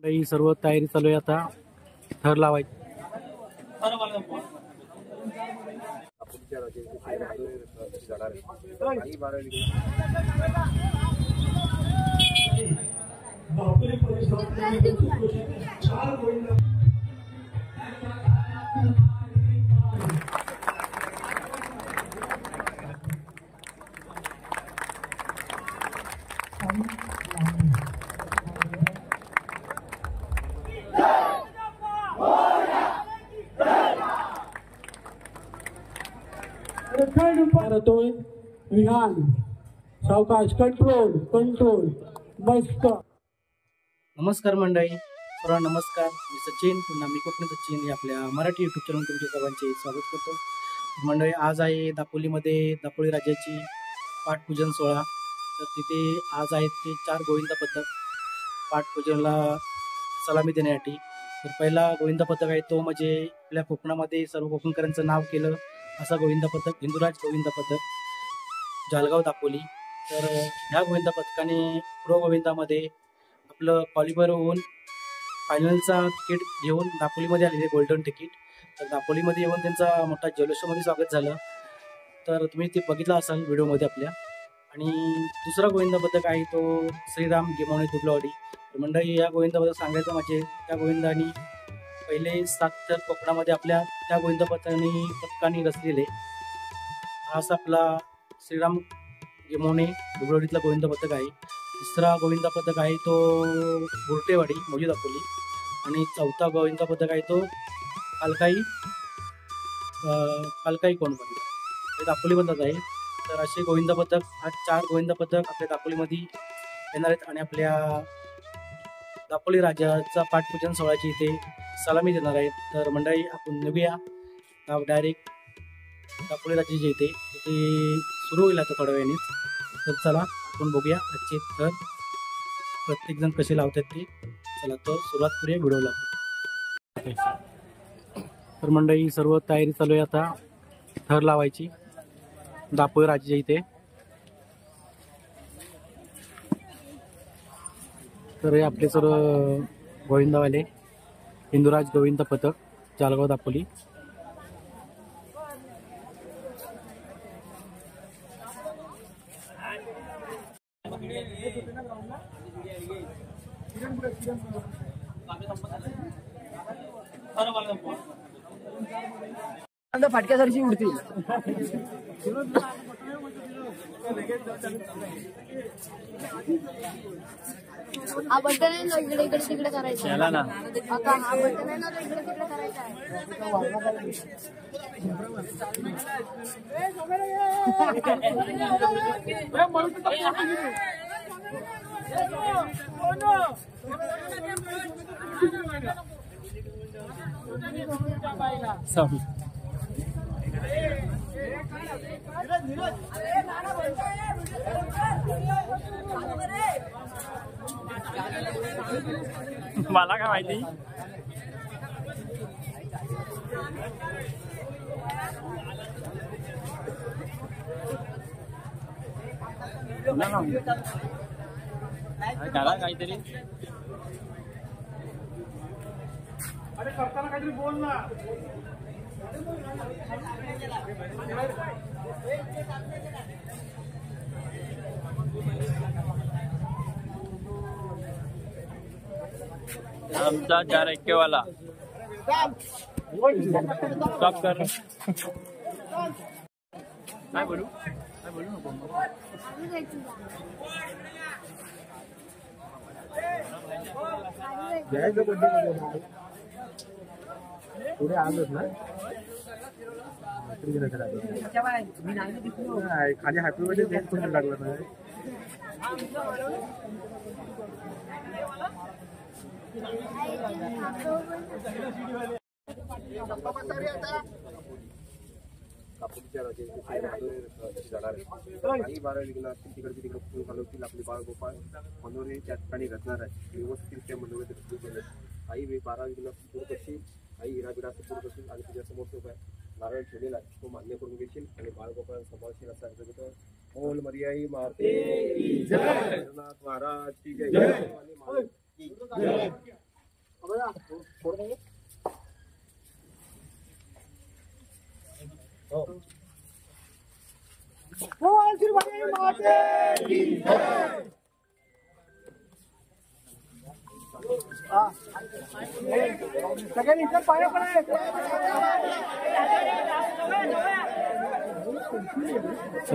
ही सर्व तयारी चालू आहे आता थर लावायची. मारतोय विहान सावकाश कंट्रोल कंट्रोल मस्त. नमस्कार मंडळी, सर्वांना नमस्कार. मी सचिन, पुन्हा मी कोकणी सचिन या आपल्या मराठी यूट्यूब चॅनल तुमचे सर्वांचे स्वागत करतो. मंडळी, आज आहे दापोलीमध्ये दापोली राज्याची पाटपूजन सोहळा. तर तिथे आज आहेत ते 4 गोविंदा पथक पाटपूजनला सलामी देण्यासाठी. तर पहिला गोविंदा पथक आहे तो म्हणजे आपल्या कोकणामध्ये सर्व कोकणकरांचं नाव केलं असा गोविंदा पथक, हिंदुराज गोविंदा पथक जालगाव दापोली. तर ह्या गोविंदा पथकाने प्रो गोविंदामध्ये आपलं क्वालिफायर होऊन फायनलचा तिकीट घेऊन दापोलीमध्ये आलेले गोल्डन तिकीट. तर दापोलीमध्ये येऊन त्यांचा मोठा जल्लोषामध्ये स्वागत झालं. तर तुम्ही ते बघितलं असाल व्हिडिओमध्ये आपल्या. आणि दुसरा गोविंदा पथक आहे तो श्रीराम गिमोणे दुबलवाडी. तर मंडळी, या गोविंदा पथक सांगायचं म्हणजे त्या गोविंदानी पहिले 7 थर कोकणामध्ये आपल्या त्या गोविंदा पथकाने रचलेले. हा असा आपला श्रीराम गिमोणे दुबलवाडीतला गोविंदा पथक आहे. तिसरा गोविंदा पथक आहे तो गुरटेवाडी मौजी दापोली. आणि चौथा गोविंदा पथक आहे तो पालकाई कोणपणी हे दापोलीमधलाच आहे. तर असे गोविंदा पथक, आज 4 गोविंदा पथक आपल्या दापोलीमध्ये येणार आहेत आणि आपल्या दापोली राजाचा पाटपूजन सोहळ्याची इथे सलामी देणार आहेत. तर मंडळी, आपण निघूया डायरेक्ट दापोली राजाच्या इथे सुरू होईल आता थोड्या वेळानेच. तर चला आपण बघूया आजचे थर प्रत्येकजण कसे लावतात ते. चला तर सुरुवात करूया व्हिडिओला. तर मंडळी, सर्व तयारी चालू आहे आता थर लावायची दापोली राजाच्या इथे. तर हे आपले सर्व गोविंदावाले हिंदुराज गोविंद पथक जालगाव दापोली. फाटक्यासारखी उडतील. हा बटन आहे ना, इकडे इकडे तिकडे करायचं ना. आता हा बटन आहे ना, तो इकडे तिकडे करायचा आहे. मला काय माहिती. त्याला काहीतरी अरे करताना काहीतरी बोल ना. आमचा 4 वाला स्टॉप कर. काय बोलू नको. पुढे आलोच ना खाली हॅपी बर्थडे कोणी लागला ना. काही बारा विघ्न असतील तिकडचे तिकडे फुल घालवतील. आपले बाळगोपाळ मनोरे त्या ठिकाणी घडणार आहे. व्यवस्थित मनोरे काही 12 विघ्न दूर करशील, काही हिराबिराचं दूर करशील आणि तुझ्या समोर तो काय नारायण ठेवलेला आहे तो मान्य करून घेशील आणि बाळगोपाळ सांभाळशील असा अर्थ होतं. ओल मर्याई मारते महाराज की जय.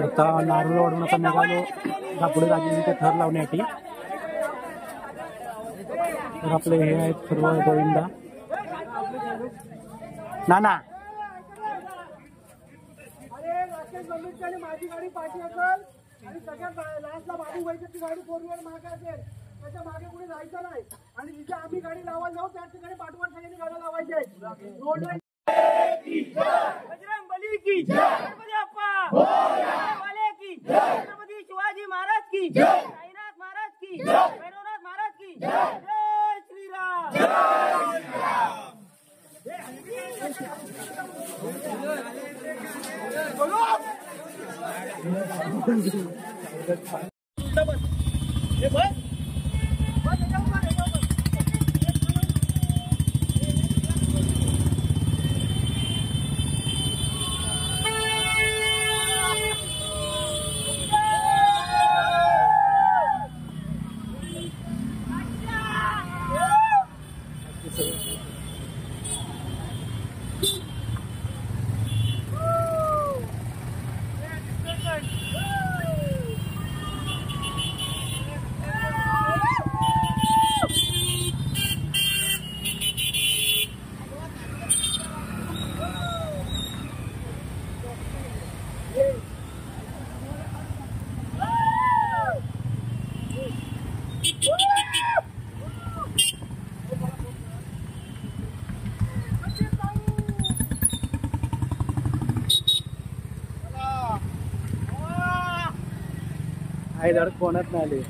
आता नारळ वाढून आता निघालो दापोली राजांचे थर लावण्यासाठी. तर आपले हे आहेत सर्व गोविंदा नाना. माझी गाडी पाठी असेल आणि सगळ्यात लास्टला बाबू व्हायची गाडी 4 व्हीलर मागे असेल, त्याच्या मागे कुठे जायचं नाही. आणि जिथे आम्ही गाडी लावायला जाऊ त्याच ठिकाणी पाठवण सगळ्यांनी गाड्या लावायच्या. रोडला बजरंग बली की जय, गणपती बाप्पा वाले की जय, छत्रपती शिवाजी महाराज की जय, साईनाथ महाराज की जय, भैरवनाथ महाराज की जय, जय श्रीराम, जय श्रीराम. आई धड कोणात नाही आले.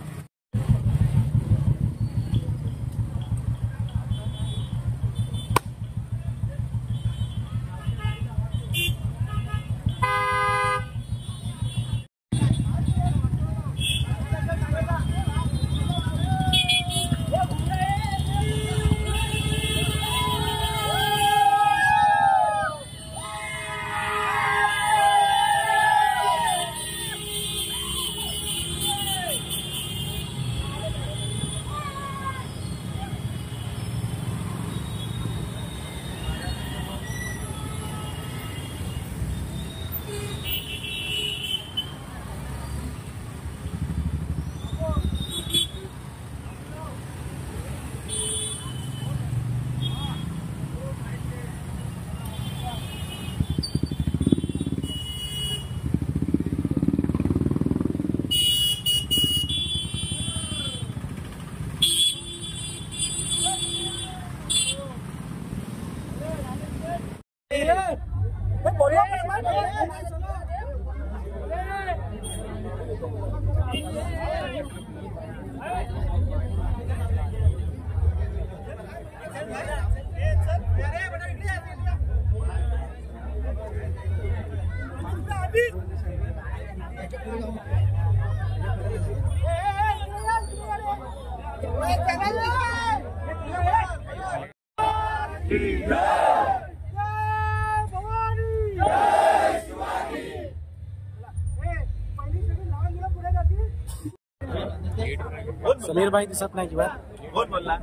समीर भाई दिसत नाही किंवा कोण बोलला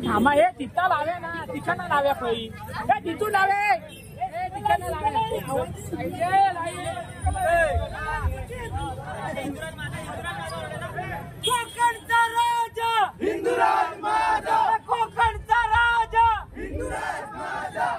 थांबा. हे तिथं लावे ना, तिथं लाव्या पै तिथून लावे कोकणचा राजा हिंदुराज माझा, कोकणचा राजा हिंदुराज माझा.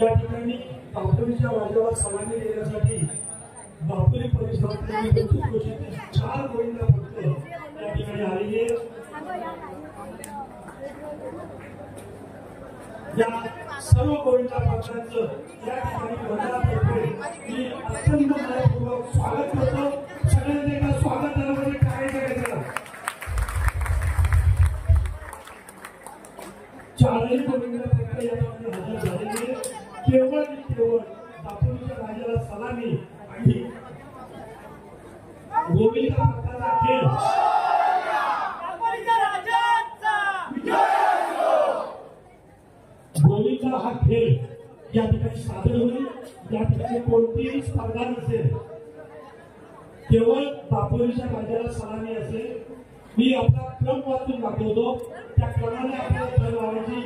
या ठिकाणी दापोलीच्या वाजेला सलामी देण्यासाठी दापोली परिसरातील 4 गोविंदा भक्त या ठिकाणी आलेले या सर्व गोविंदा भक्तांचं या ठिकाणी मंडळातर्फे मी अत्यंत मनपूर्वक स्वागत करतो. सगळ्यांनी एका स्वागत दरामध्ये काय करायचं. 4ही गोविंदा भक्त या ठिकाणी हजर झालेले केवळ दापोलीच्या राजाला सलामी आणि गोविंदा भक्ताचा खेळ गोविंदा हा खेळ या ठिकाणी सादर होईल. या ठिकाणी कोणतीही स्पर्धा नसेल, केवळ दापोलीच्या राजाला सलामी असेल. मी आपला क्रम वाचून दाखवतो, त्या क्रमाने आपल्याला खेळ लावण्याची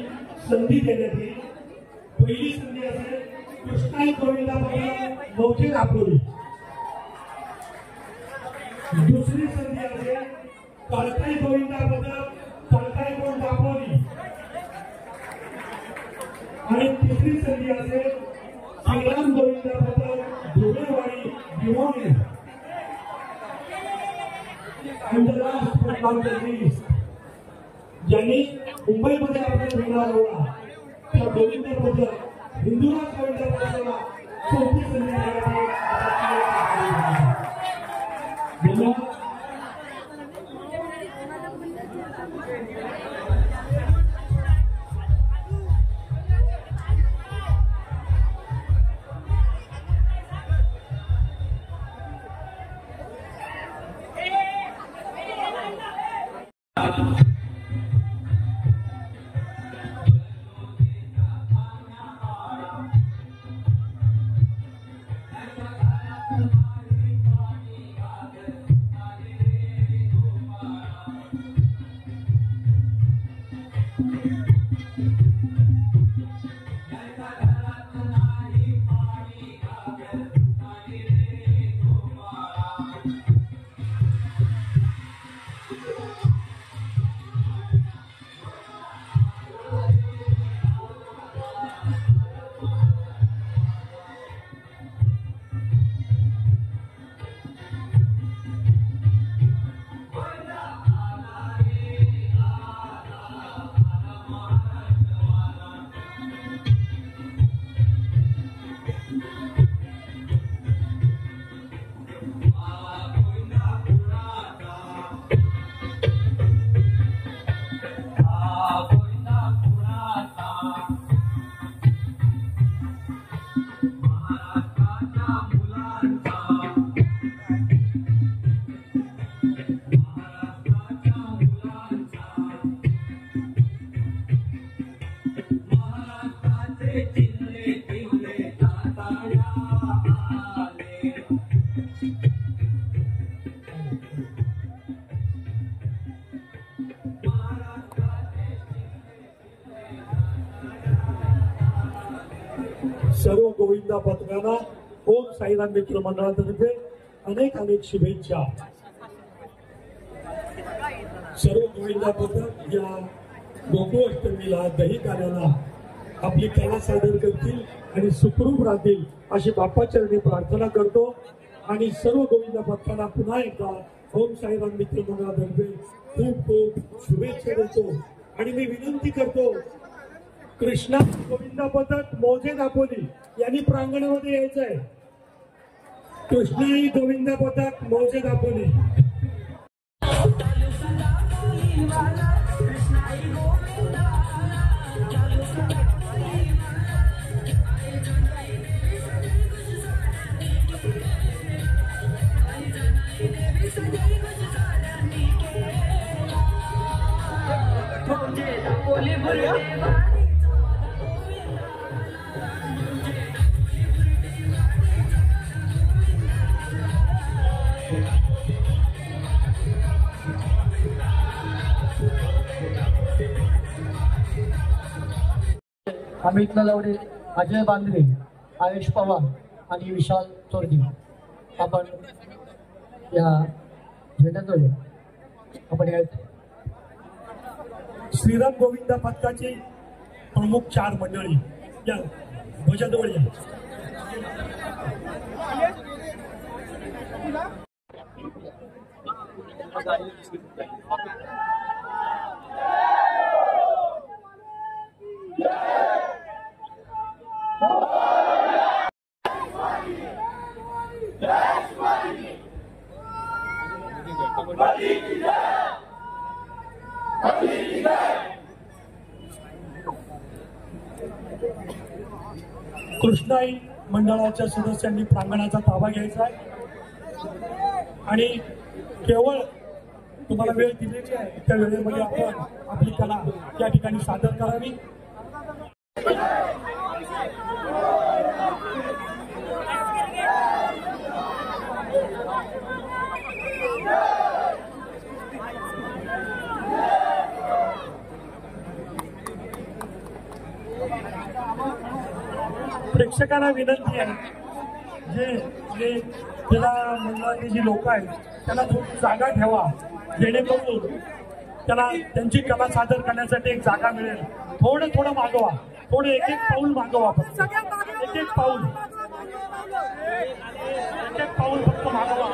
संधी देण्यात येईल. पहिली संधी असेल कृष्णाई गोविंदा भक्त मौजे दापोली. दुसरी संधी असेल कळकाई गोविंदा भक्त कळकाई गोविंद दापोली. आणि तिसरी संधी असेल संग्राम गोविंदा भक्त धुळेवाडी भिवंडी. ज्यांनी मुंबईमध्ये आपला झेंडा लावला त्या गोविंदा भक्त हिंदुराज गोविंदा भक्ताला चौथी संधी सर्व गोविंदा पथकाला ओम साईराम मित्र मंडळातर्फे अनेक अनेक शुभेच्छा. सर्व गोविंदा पथक या गोकुळ अष्टमीला दही कार्याला आपली कला सादर करतील आणि सुखरूप राहतील अशी बाप्पाचरणी प्रार्थना करतो आणि सर्व गोविंदा भक्तांना पुन्हा एकदा ओम साईराम मित्र मंडळातर्फे खूप खूप शुभेच्छा देतो आणि मी विनंती करतो कृष्णा गोविंदा पथक मौजे दापोली यांनी प्रांगणामध्ये यायचं आहे. कृष्णाई गोविंदा पथक मौजे दापोली. अमित नलवडे, अजय बांद्रे, आयुष पवार आणि विशाल चोरगी आपण या झेंड्याजवळ आपण या श्रीराम गोविंदा पथकाची प्रमुख 4 मंडळी या ध्वजाजवळ या. कृष्णाई मंडळाच्या सदस्यांनी प्रांगणाचा ताबा घ्यायचा आहे आणि केवळ तुम्हाला वेळ दिलेली आहे त्या वेळेमध्ये आपण आपली कला या ठिकाणी सादर करावी. प्रेक्षकांना विनंती आहे जे त्याला मंडळातली जी लोक आहेत त्यांना थोडी जागा ठेवा जेणेकरून त्याला त्यांची कला सादर करण्यासाठी एक जागा मिळेल. थोडं मागवा, थोडं एक पाऊल मागवा, फक्त एक पाऊल फक्त मागवा.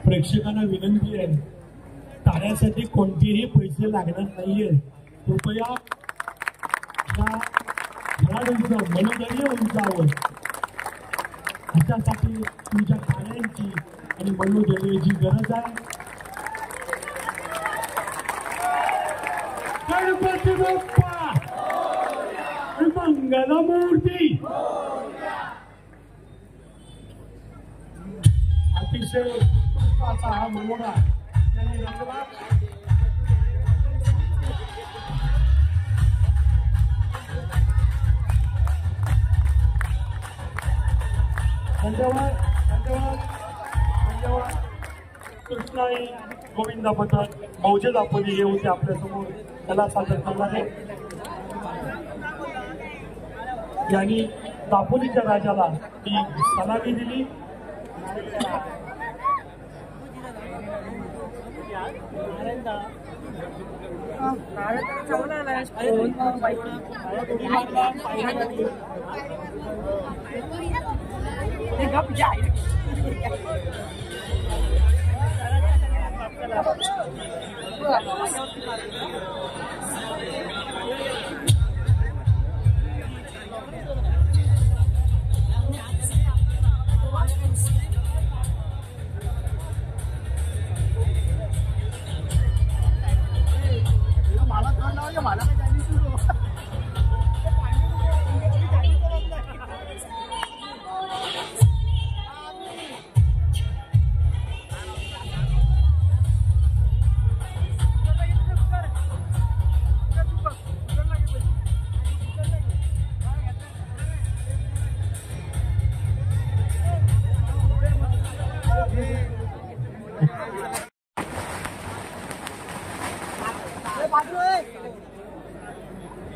प्रेक्षकांना विनंती आहे टाळ्यासाठी कोणतेही पैसे लागणार नाहीये. कृपया या खेळाडूंचं मनोधैर्य उंचावं ह्याच्यासाठी तुमच्या टाळ्यांची आणि मनोधैर्याची गरज आहे. गणपती बाप्पा मंगलमूर्ती. अतिशय उत्कृष्टाचा हा मनोरा त्यांनी रंगला. धन्यवाद धन्यवाद धन्यवाद. कृष्णाई गोविंदा पथक मौजे दापोली हे होते आपल्यासमोर कला सादर करणारे. यांनी दापोलीच्या राजाला ती सलामी दिली.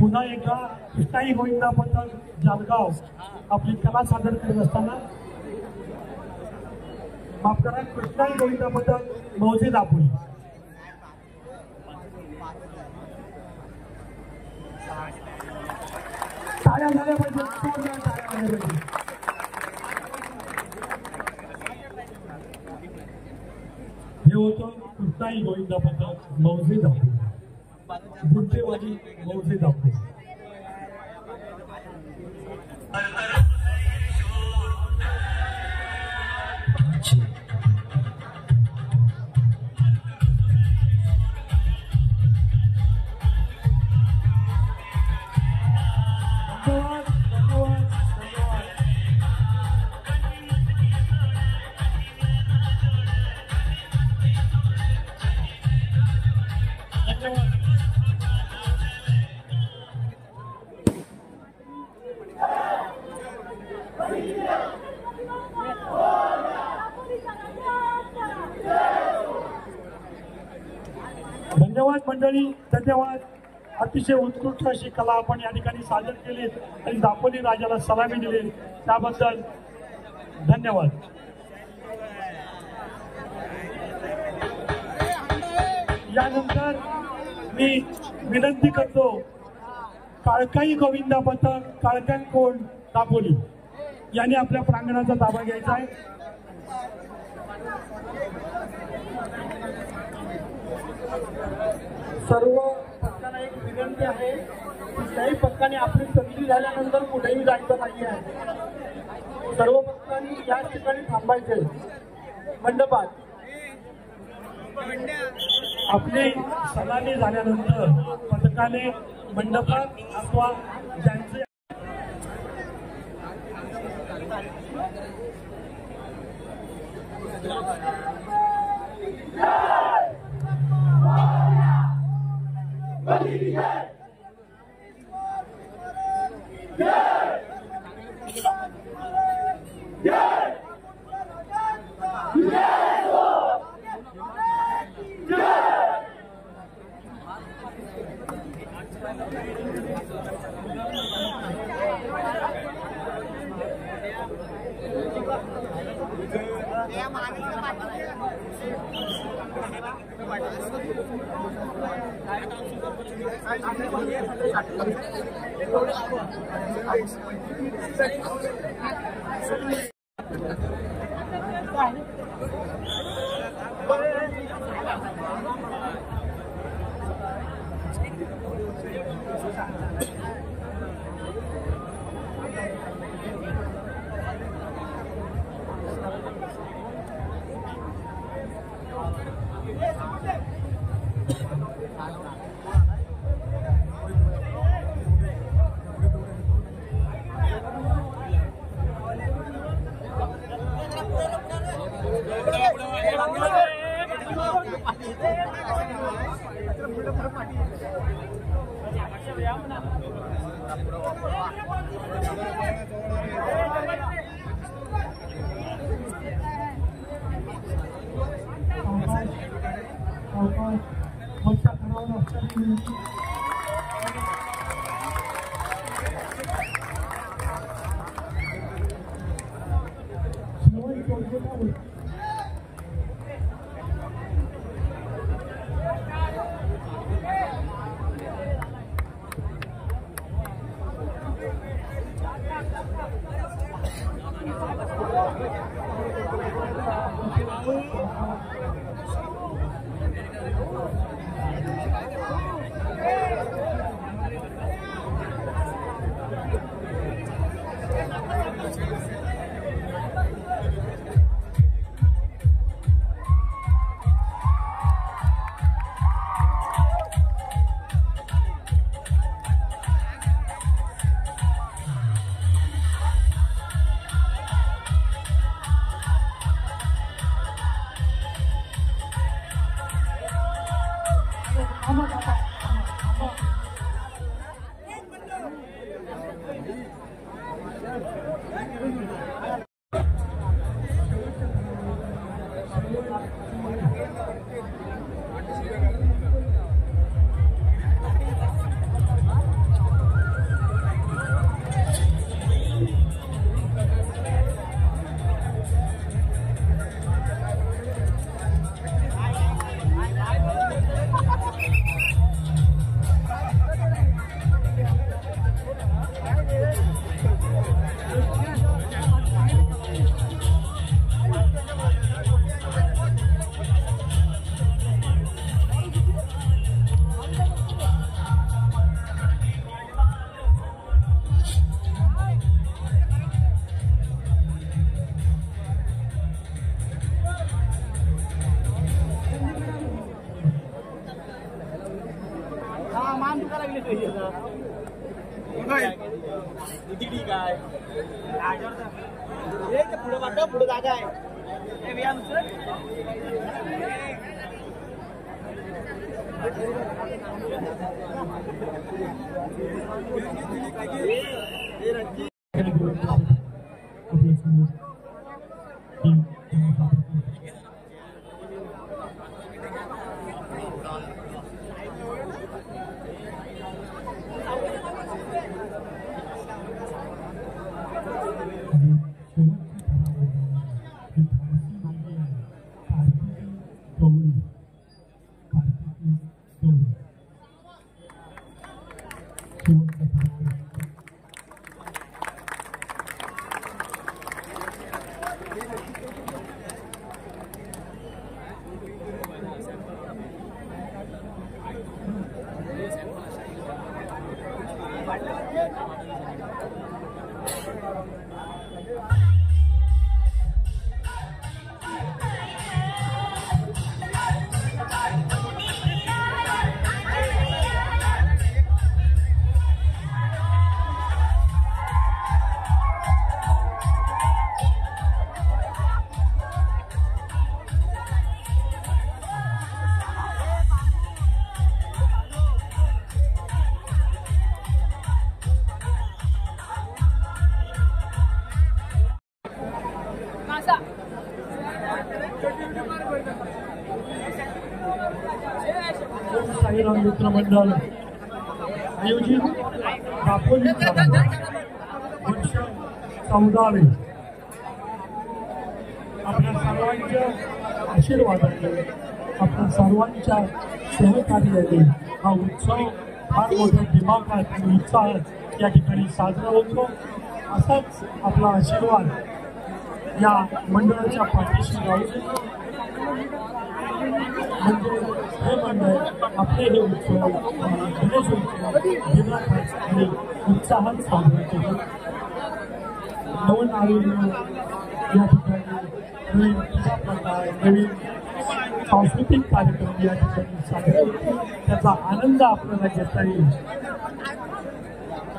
पुन्हा एकदा कृष्णाई गोविंदा पथक जळगाव आपली कला सादर करत असताना माफ करा कृष्णाई गोविंदा पथक मौजे दापोली टाळ्या झाल्या पाहिजे जोरदार टाळ्या झाल्या पाहिजे हे होतं कृष्णाई गोविंदा पथक मौजे दापोली बुट्टेवाली मौजे दापोली धन्यवाद मंडळी धन्यवाद अतिशय उत्कृष्ट अशी कला आपण या ठिकाणी सादर केली आणि दापोली राजाला सलामी दिली त्याबद्दल धन्यवाद. यानंतर मी विनंती करतो काळकाई गोविंदा पथक काळकणकोंड दापोली यांनी आपल्या प्रांगणाचा ताबा घ्यायचा आहे. सर्व पक्षांना एक विनंती आहे कुठल्याही पक्षाने आपली संधी झाल्यानंतर कुठेही जायचं नाही आहे. सर्व पक्षांनी याच ठिकाणी थांबायचे मंडपात. आपली सलामी झाल्यानंतर पथकाने मंडपात अथवा ज्यांचे पुढे जागा आहे साईराम मित्र मंडळ आयोजित दापोली वर्ष 14 आपल्या सर्वांच्या आशीर्वादाने आपल्या सर्वांच्या सहकार्याने हा उत्सव फार मोठ्या दिमागात आणि उत्साहात या ठिकाणी साजरा होतो. असाच आपला आशीर्वाद या मंडळाच्या पाठीशी राहू म्हणजे हे मंडळ आपले हे उत्सव गणेश उत्सव दिमागात आणि उत्साहात साजरा करतो. नवीन आलेले या ठिकाणी नवीन पूजा प्रकार नवीन सांस्कृतिक कार्यक्रम या ठिकाणी साजरे होतील. त्याचा आनंद आपल्याला घेता येईल.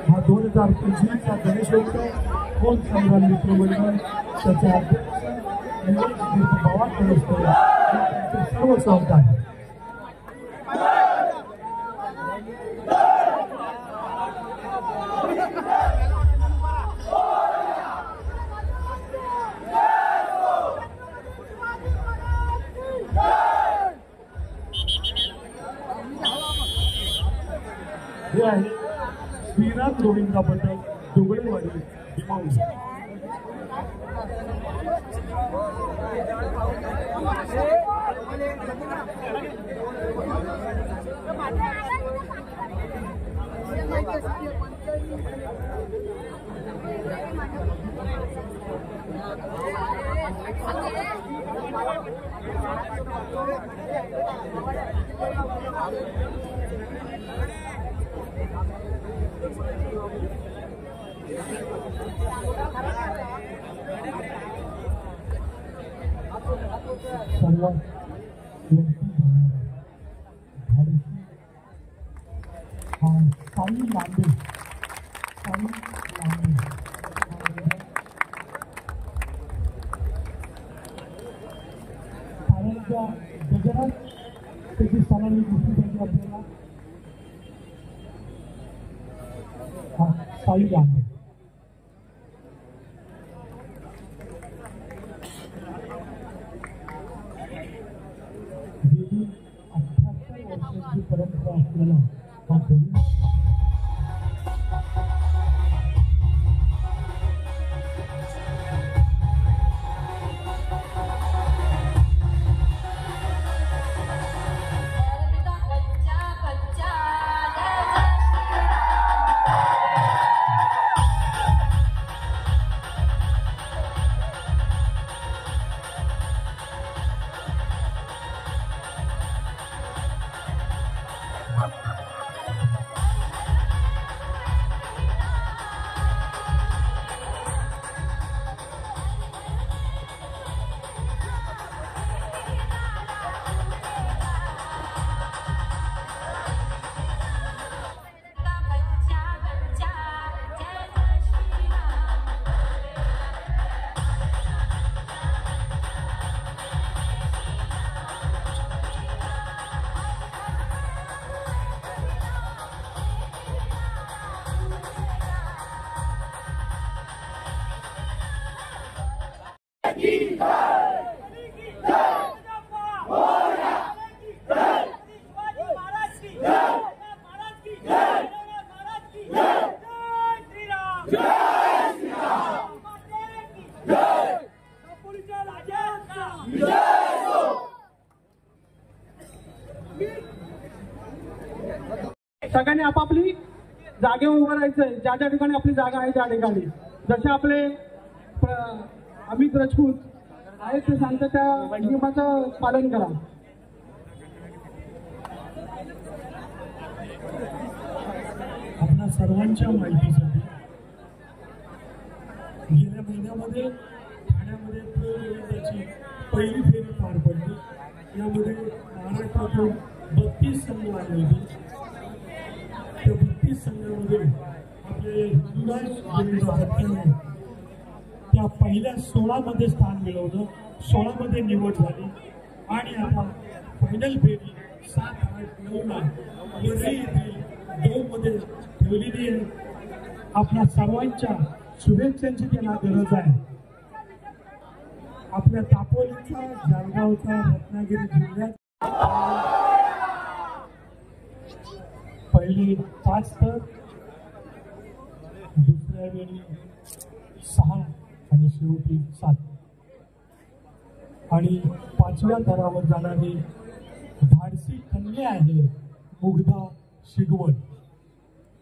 हा 2025चा गणेशोत्सव कोण संग्राम मित्र मंडळ त्याचे अध्यक्ष पवार गणेशोत्सव त्यांचे सर्व सहकारी हे आहे श्रीनाथ गोविंदा पटेल दुबळेवाडी दिमाऊली. सर्वात साई लांबे पायांच्या गजरात त्याची सलामी दिसली पाहिजे आपल्याला. हा साई लांबे गेली 78 वर्षांची परंपरा असलेला हा तरुण सगळ्यांनी आपापली जागेवर उभं राहायचंय. ज्या ज्या ठिकाणी आपली जागा आहे त्या ठिकाणी जसे आपले अमित राजपूत आहेत ते सांगतात त्या नियमाचं पालन करा. आपल्या सर्वांच्या माहितीसाठी गेल्या महिन्यामध्ये ठाण्यामध्ये त्याची पहिली फेरी पार पडली. यामध्ये महाराष्ट्रातून 32 संघ आले होते. त्या 32 संघामध्ये आपले हिंदुराज त्या पहिल्या 16 मध्ये स्थान मिळवलं. 16 मध्ये निवड झाली आणि आता फायनल फेरी 7, 8, 9 येथील 2 मध्ये ठेवलेली आहे. आपल्या सर्वांच्या शुभेच्छांची त्यांना गरज आहे. आपल्या दापोलीचा, जळगावचा, रत्नागिरी जिल्ह्यात पहिले 5 तर दुसऱ्या वेळी 6 आणि शेवटी 7 आणि 5व्या थरावर जाणारी धाडसी कन्या आहे मुग्धा शिगवण.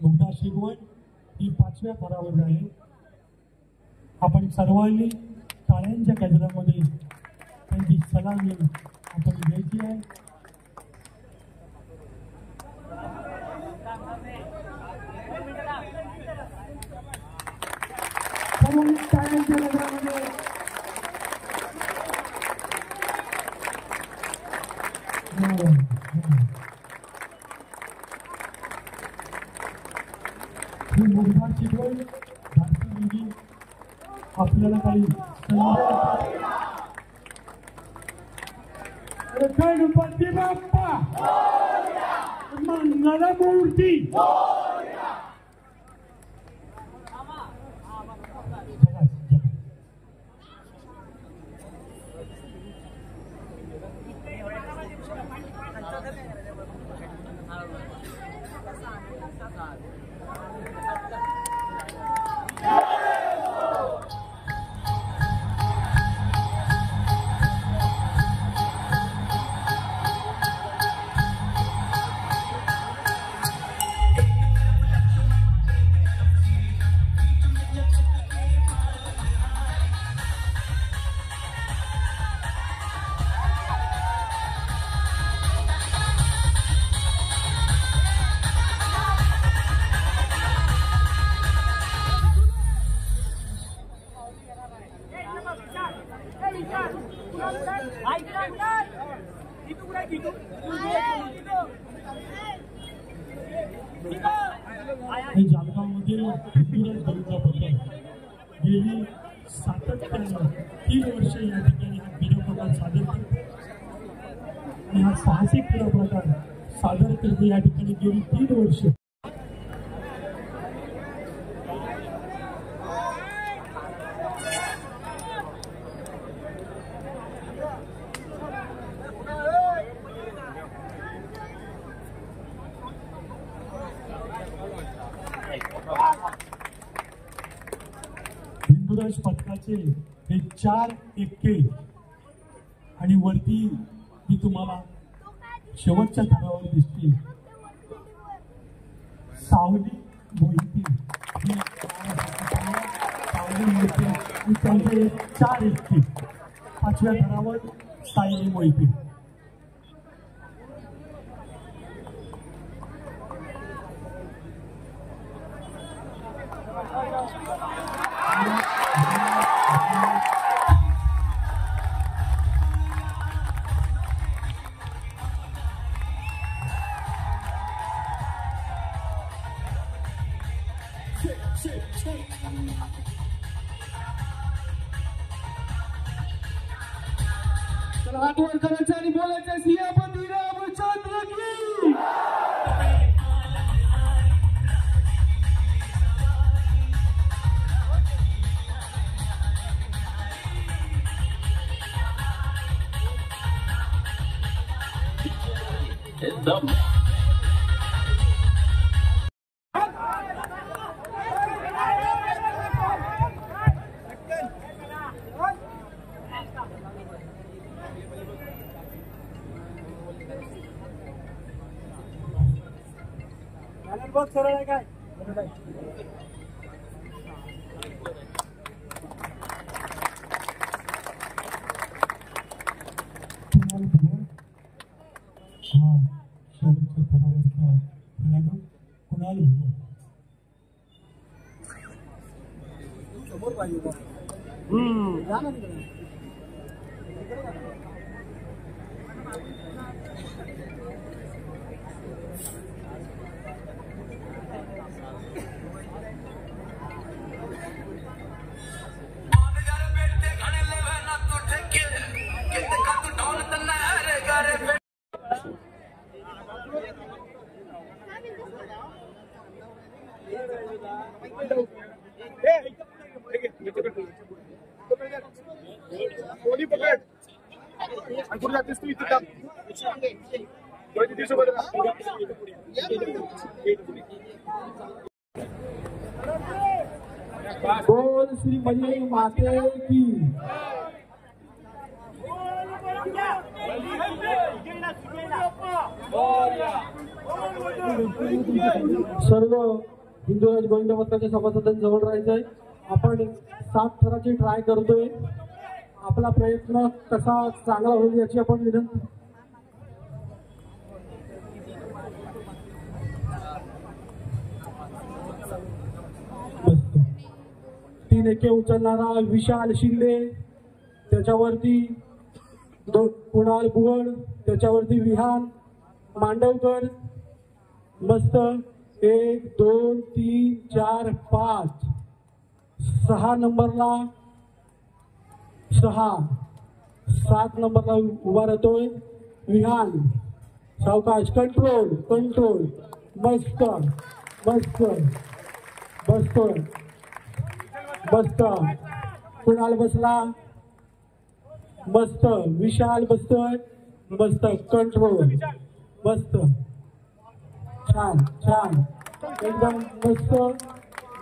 मुग्धा शिगवण ही 5व्या थरावर आहे. आपण सर्वांनी टाळ्यांच्या गजरामध्ये त्यांची सलामी आपण घ्यायची आहे. सर्वांनी टाळ्यांच्या गजरामध्ये ही मुग्धा शिगवण धाडसी मुलगी आपल्याला काही गणपती बाप्पा मंगलमूर्ती जालगावमध्ये हिंदुराज बळीचा प्रकार गेली सातत्यानं 3 वर्ष या ठिकाणी हा क्रीडा प्रकार सादर करतो आणि हा साहसिक क्रीडा प्रकार सादर करतो या ठिकाणी गेली 3 वर्ष. हिंदुराज पथकाचे हे 4 एक्के आणि वरती मी तुम्हाला शेवटच्या थरावर दिसतील सावली मोहिती ही सावली मोहिती आणि त्यांचे 4 एक्के. 5व्या थरावर सायली मोहिती. तर हात वर करायचं आणि बोलायचं सियापती रामचंद्र की. बघ सरळ आहे काय समोर पाहिजे जा ना तिकडे. बोल श्री मनी माते की सर्व हिंदू गोविंद पथकाच्या सभासदांजवळ राहायचंय. आपण 7 थराची ट्राय करतोय. आपला प्रयत्न कसा चांगला होईल याची आपण विनंती. तीन एके उचलणारा विशाल शिंदे, त्याच्यावरती कुणाल बुवड, त्याच्यावरती विहान मांडवकर. मस्त 1 2 3 4 5 6 नंबरला 6 7 नंबरला उभा राहतोय विहान. सावकाश कंट्रोल कंट्रोल मस्त मस्त बसतोय मस्त. कुणाल बसला मस्त. विशाल बसतोय मस्त. कंट्रोल मस्त. छान छान एकदम मस्त.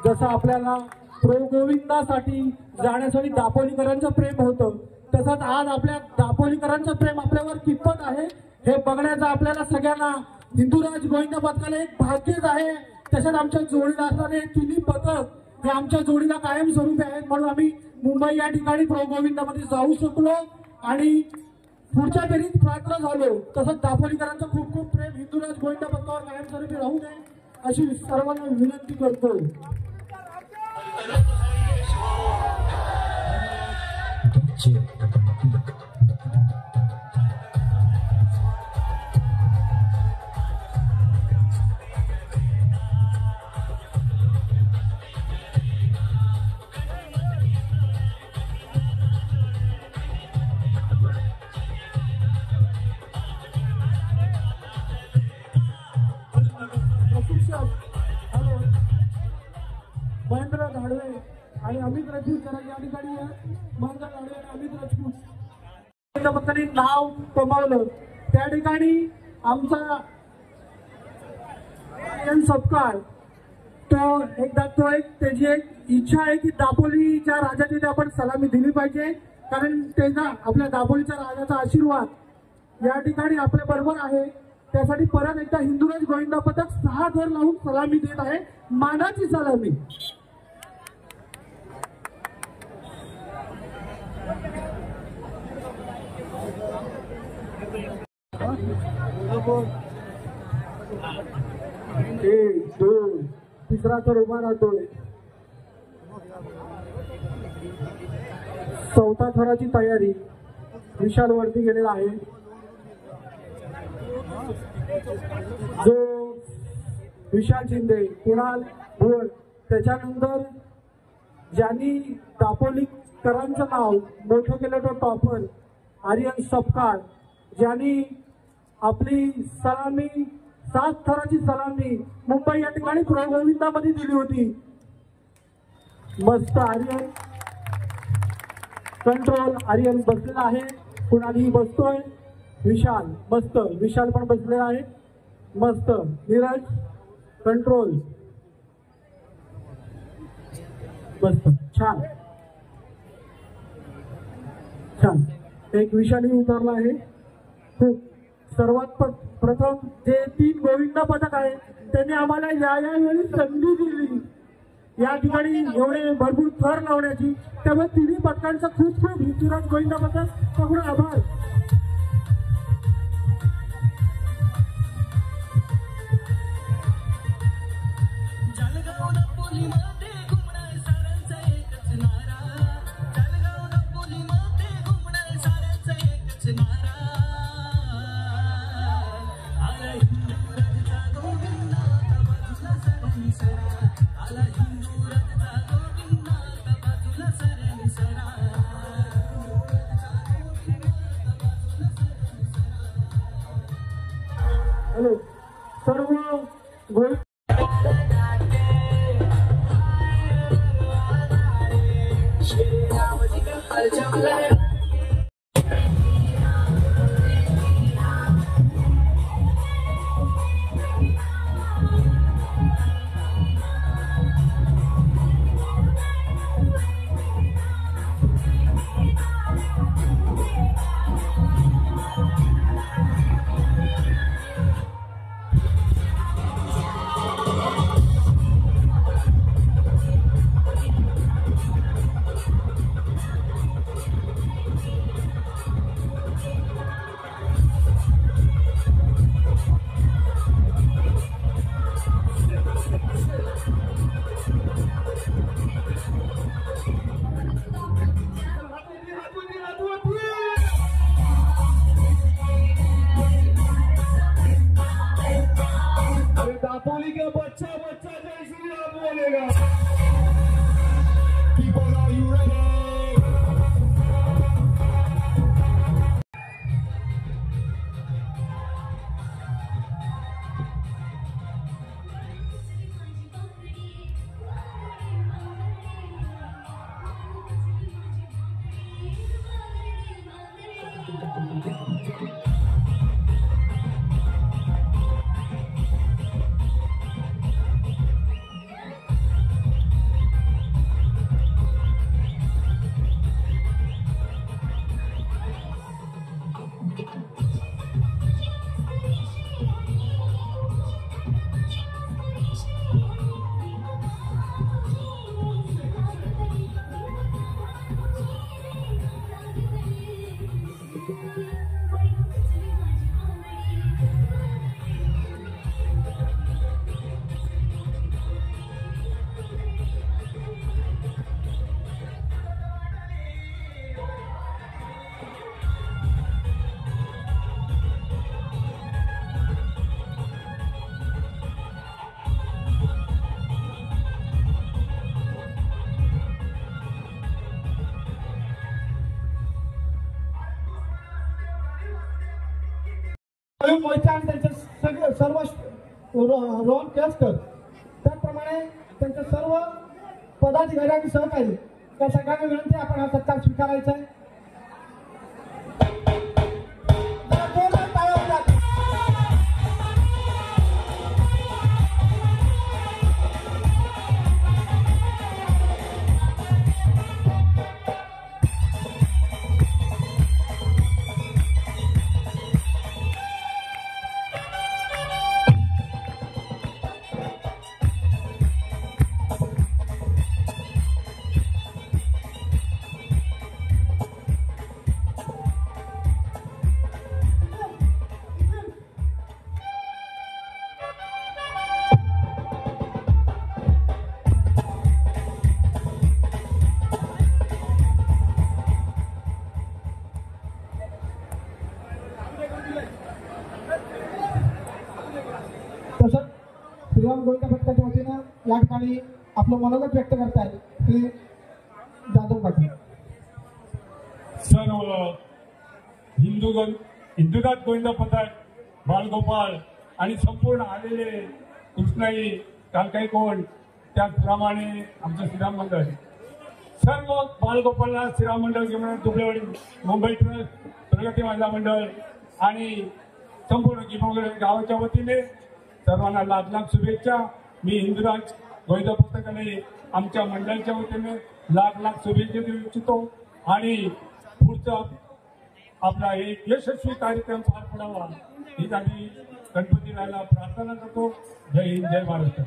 जसं आपल्याला प्रो गोविंदासाठी जाण्यासाठी दापोलीकरांचं प्रेम होतं तसंच आज आपल्या दापोलीकरांचं प्रेम आपल्यावर कितपत आहे हे बघण्याचं आपल्याला सगळ्यांना हिंदूराज गोविंद पथकाला एक भाग्यच आहे. तसेच आमच्या जोडीला असणारे तिन्ही पथक हे आमच्या जोडीला कायमस्वरूपी आहेत म्हणून आम्ही मुंबई या ठिकाणी प्रो गोविंदामध्ये जाऊ शकलो आणि पुढच्या फेरीत पात्र झालो. तसंच दापोलीकरांचं खूप खूप प्रेम हिंदूराज गोविंद पथकावर कायमस्वरूपी राहू नये अशी सर्वांना विनंती करतो. महेंद्र धाडवे आणि अमित राजपूत या ठिकाणी महेंद्र धाडवे आणि अमित राजपूत पत्नी नाव कमावलं त्या ठिकाणी आमचा सत्कार तो एक त्याची एक इच्छा आहे की दापोलीच्या राजाची आपण सलामी दिली पाहिजे कारण त्याचा आपल्या दापोलीच्या राजाचा आशीर्वाद या ठिकाणी आपल्या बरोबर आहे. त्यासाठी परत एकदा हिंदूराज गोविंद पथक 6 थर लावून सलामी देत आहे. मानाची सलामी. एक दोन तिसरा तर उभा राहतोय. 4था थराची तयारी विशाल वरती गेलेला आहे. जो विशाल शिंदे कुणाल भुवड त्याच्यानंतर ज्यांनी दापोलीकरांचं नाव मोठं केलं तो टॉपर आर्यन सपकाळ ज्यांनी आपली सलामी 7 थराची सलामी मुंबई या ठिकाणी प्रो गोविंदामध्ये दिली होती. मस्त आर्यन कंट्रोल. आर्यन बसलेला आहे. कुणालही बसतोय. विशाल मस्त, विशाल पण बसलेला आहे मस्त. नीरज कंट्रोल मस्त, छान छान. एक विशाली उतरला आहे खूप. सर्वात प्रथम जे 3 गोविंद पदक आहे त्यांनी आम्हाला यावेळी संधी दिली या ठिकाणी एवढे भरपूर थर लावण्याची. त्यामुळे 3 पदकांचा खूप खूप ऋतुराज गोविंद पदक कडून आभार. सर्व गोल दापोली का बच्चा बच्चा जय श्री राम बोलेगा. People, are you ready? मैदान त्यांचे सगळे सर्व रोहन केसकर त्याचप्रमाणे त्यांचे सर्व पदाधिकारी आणि सहकारी त्या सगळ्यांना विनंती आपण हा सत्कार स्वीकारायचा आहे. तसंच श्रीराम गोविंद पथकाच्या वतीनं या ठिकाणी आपलं मनोगत व्यक्त करतायत श्री जाधव पाटील. सर्व हिंदुनाथ गोविंद पथक बालगोपाळ आणि संपूर्ण आलेले कृष्णाई कालकाई कोण त्याचप्रमाणे आमचं श्रीराम मंडळ सर्व बालगोपाळला श्रीराम मंडळ घेऊन दुबळेवाडी मुंबई ट्रस्ट प्रगती महिला मंडळ आणि संपूर्ण गिमोगरे गावाच्या वतीने सर्वांना लाख लाख शुभेच्छा. मी हिंदुराज गोविंद पथकाने आमच्या मंडळाच्या वतीने लाख लाख शुभेच्छा देऊ इच्छितो आणि पुढचा आपला एक यशस्वी कार्यक्रम पार पडावा हीच आम्ही गणपती रायाला प्रार्थना करतो. जय हिंद, जय महाराष्ट्र.